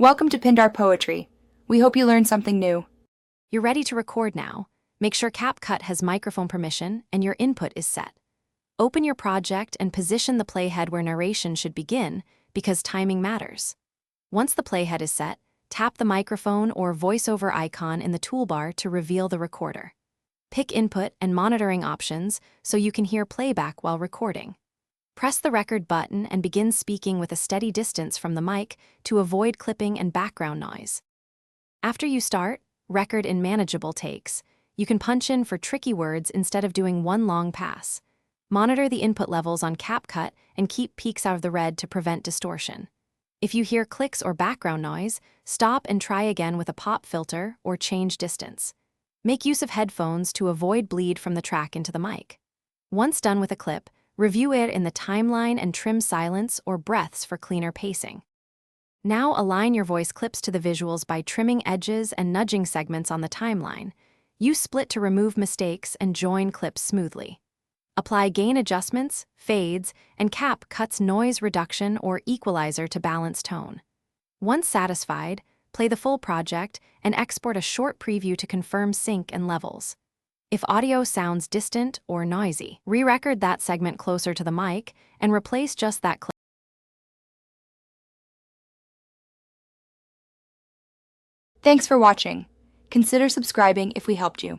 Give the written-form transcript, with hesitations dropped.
Welcome to Pindar Poetry. We hope you learned something new. You're ready to record now. Make sure Capcut has microphone permission and your input is set. Open your project and position the playhead where narration should begin because timing matters. Once the playhead is set, tap the microphone or voiceover icon in the toolbar to reveal the recorder. Pick input and monitoring options so you can hear playback while recording. Press the record button and begin speaking with a steady distance from the mic to avoid clipping and background noise. After you start, record in manageable takes. You can punch in for tricky words instead of doing one long pass. Monitor the input levels on Capcut and keep peaks out of the red to prevent distortion. If you hear clicks or background noise, stop and try again with a pop filter or change distance. Make use of headphones to avoid bleed from the track into the mic. Once done with a clip, review it in the timeline and trim silence or breaths for cleaner pacing. Now align your voice clips to the visuals by trimming edges and nudging segments on the timeline. Use split to remove mistakes and join clips smoothly. Apply gain adjustments, fades, and Capcut's noise reduction or equalizer to balance tone. Once satisfied, play the full project and export a short preview to confirm sync and levels. If audio sounds distant or noisy, re-record that segment closer to the mic and replace just that clip. Thanks for watching. Consider subscribing if we helped you.